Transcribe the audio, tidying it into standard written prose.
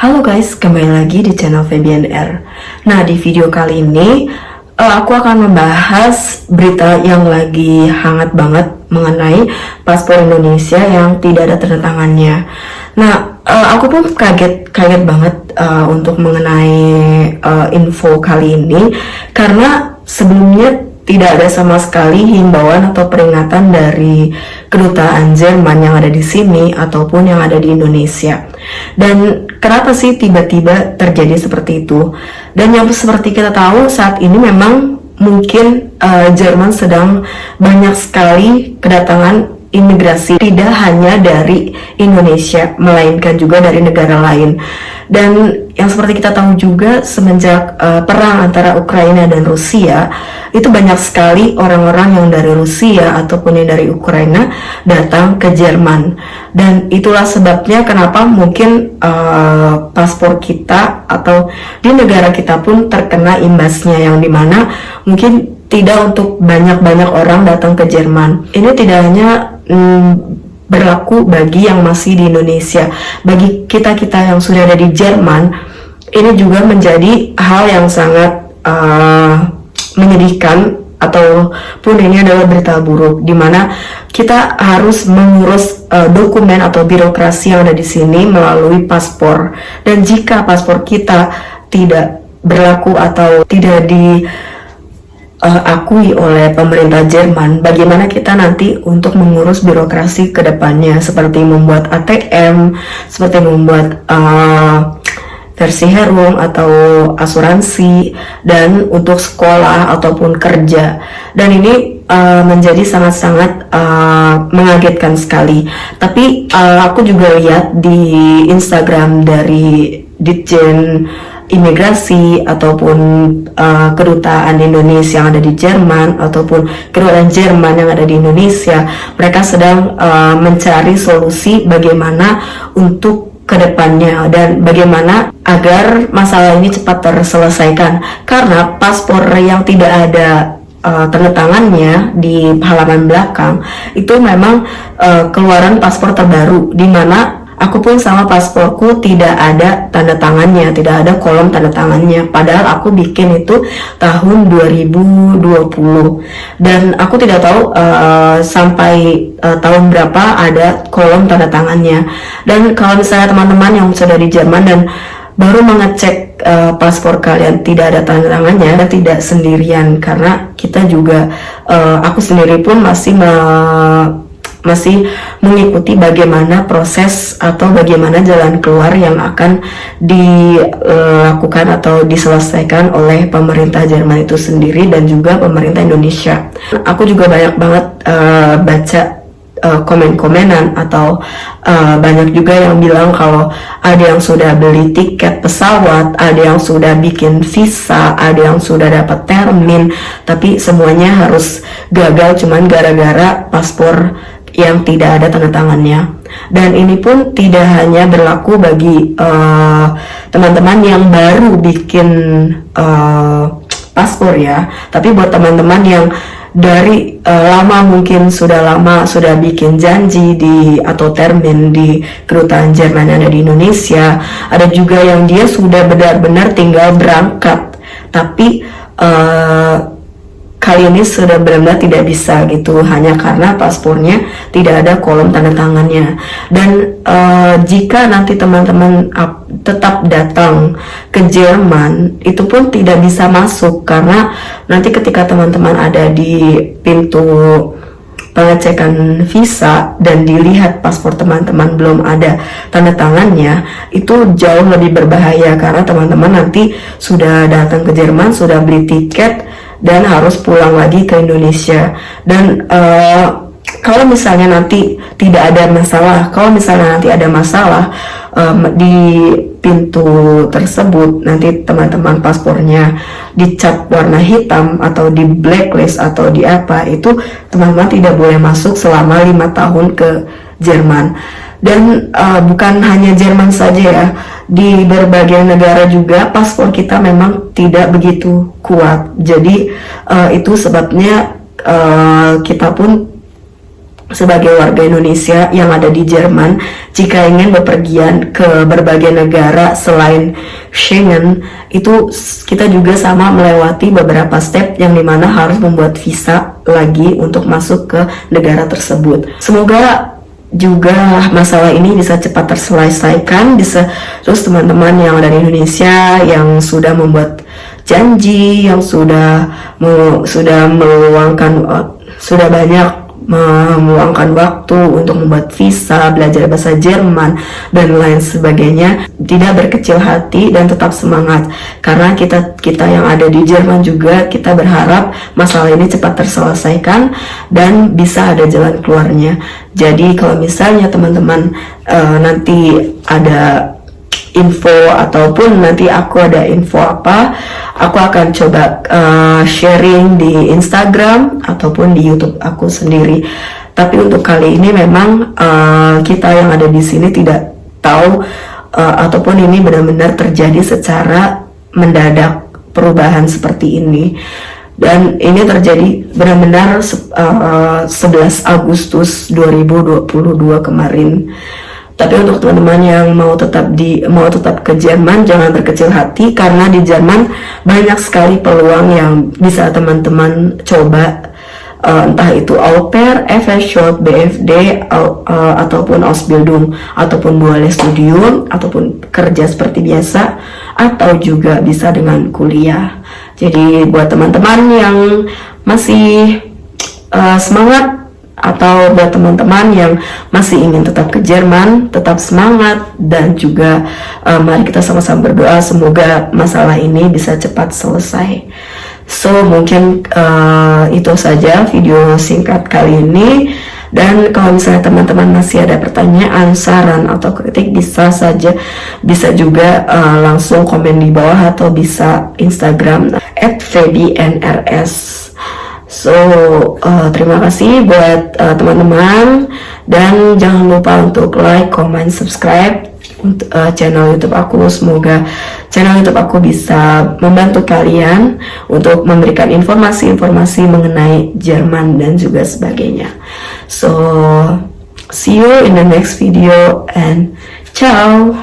Halo guys, kembali lagi di channel FebianR. Nah, di video kali ini aku akan membahas berita yang lagi hangat banget mengenai paspor Indonesia yang tidak ada tanda tangannya. Nah, aku pun kaget banget untuk mengenai info kali ini karena sebelumnya tidak ada sama sekali himbauan atau peringatan dari kedutaan Jerman yang ada di sini ataupun yang ada di Indonesia. Dan kenapa sih tiba-tiba terjadi seperti itu? Dan yang seperti kita tahu saat ini memang mungkin Jerman sedang banyak sekali kedatangan imigrasi, tidak hanya dari Indonesia melainkan juga dari negara lain. Dan yang seperti kita tahu juga semenjak perang antara Ukraina dan Rusia, itu banyak sekali orang-orang yang dari Rusia ataupun yang dari Ukraina datang ke Jerman. Dan itulah sebabnya kenapa mungkin paspor kita atau di negara kita pun terkena imbasnya, yang dimana mungkin tidak untuk banyak-banyak orang datang ke Jerman. Ini tidak hanya berlaku bagi yang masih di Indonesia. Bagi kita-kita yang sudah ada di Jerman, ini juga menjadi hal yang sangat menyedihkan, ataupun ini adalah berita buruk, dimana kita harus mengurus dokumen atau birokrasi yang ada di sini melalui paspor. Dan jika paspor kita tidak berlaku atau tidak akui oleh pemerintah Jerman, bagaimana kita nanti untuk mengurus birokrasi ke depannya, seperti membuat ATM, seperti membuat versi Herum atau asuransi, dan untuk sekolah ataupun kerja. Dan ini menjadi sangat-sangat mengagetkan sekali. Tapi aku juga lihat di Instagram dari Ditjen Imigrasi ataupun kedutaan Indonesia yang ada di Jerman ataupun kedutaan Jerman yang ada di Indonesia, mereka sedang mencari solusi bagaimana untuk kedepannya dan bagaimana agar masalah ini cepat terselesaikan, karena paspor yang tidak ada tanda tangannya di halaman belakang itu memang keluaran paspor terbaru, di mana aku pun sama pasporku tidak ada tanda tangannya, tidak ada kolom tanda tangannya. Padahal aku bikin itu tahun 2020. Dan aku tidak tahu sampai tahun berapa ada kolom tanda tangannya. Dan kalau misalnya teman-teman yang sudah di Jerman dan baru mengecek paspor kalian tidak ada tanda tangannya, dan tidak sendirian, karena kita juga aku sendiri pun masih mengikuti bagaimana proses atau bagaimana jalan keluar yang akan dilakukan atau diselesaikan oleh pemerintah Jerman itu sendiri dan juga pemerintah Indonesia. Aku juga banyak banget baca komen-komenan atau banyak juga yang bilang kalau ada yang sudah beli tiket pesawat, ada yang sudah bikin visa, ada yang sudah dapat termin, tapi semuanya harus gagal cuman gara-gara paspor yang tidak ada tanda tangannya. Dan ini pun tidak hanya berlaku bagi teman-teman yang baru bikin paspor ya, tapi buat teman-teman yang dari lama, mungkin sudah bikin janji atau termin di kedutaan Jerman yang ada di Indonesia. Ada juga yang dia sudah benar-benar tinggal berangkat, tapi kali ini sudah benar-benar tidak bisa gitu, hanya karena paspornya tidak ada kolom tanda tangannya. Dan jika nanti teman-teman tetap datang ke Jerman, itu pun tidak bisa masuk, karena nanti ketika teman-teman ada di pintu pengecekan visa dan dilihat paspor teman-teman belum ada tanda tangannya, itu jauh lebih berbahaya, karena teman-teman nanti sudah datang ke Jerman, sudah beli tiket, dan harus pulang lagi ke Indonesia. Dan kalau misalnya nanti tidak ada masalah, di pintu tersebut, nanti teman-teman paspornya dicap warna hitam atau di blacklist atau di apa, itu teman-teman tidak boleh masuk selama 5 tahun ke Jerman. Dan bukan hanya Jerman saja ya, di berbagai negara juga paspor kita memang tidak begitu kuat. Jadi itu sebabnya kita pun sebagai warga Indonesia yang ada di Jerman, jika ingin bepergian ke berbagai negara selain Schengen, itu kita juga sama melewati beberapa step yang dimana harus membuat visa lagi untuk masuk ke negara tersebut. Semoga juga masalah ini bisa cepat terselesaikan, terus teman-teman yang ada di Indonesia yang sudah membuat janji, yang sudah meluangkan waktu untuk membuat visa, belajar bahasa Jerman, dan lain sebagainya, tidak berkecil hati dan tetap semangat, karena kita yang ada di Jerman juga kita berharap masalah ini cepat terselesaikan dan bisa ada jalan keluarnya. Jadi kalau misalnya teman-teman nanti ada info ataupun nanti aku ada info apa, aku akan coba sharing di Instagram ataupun di YouTube aku sendiri. Tapi untuk kali ini memang kita yang ada di sini tidak tahu ataupun ini benar-benar terjadi secara mendadak perubahan seperti ini. Dan ini terjadi benar-benar 11 Agustus 2022 kemarin. Tapi untuk teman-teman yang mau tetap ke Jerman, jangan berkecil hati, karena di Jerman banyak sekali peluang yang bisa teman-teman coba, entah itu au pair, FS-Short, BFD, ataupun Ausbildung, ataupun duale studium, ataupun kerja seperti biasa, atau juga bisa dengan kuliah. Jadi buat teman-teman yang masih semangat, atau buat teman-teman yang masih ingin tetap ke Jerman, tetap semangat, dan juga mari kita sama-sama berdoa semoga masalah ini bisa cepat selesai. So mungkin itu saja video singkat kali ini, dan kalau misalnya teman-teman masih ada pertanyaan, saran, atau kritik, bisa juga langsung komen di bawah atau bisa Instagram @febinrs. So, terima kasih buat teman-teman, dan jangan lupa untuk like, comment, subscribe untuk channel YouTube aku. Semoga channel YouTube aku bisa membantu kalian untuk memberikan informasi-informasi mengenai Jerman dan juga sebagainya. So, see you in the next video and ciao.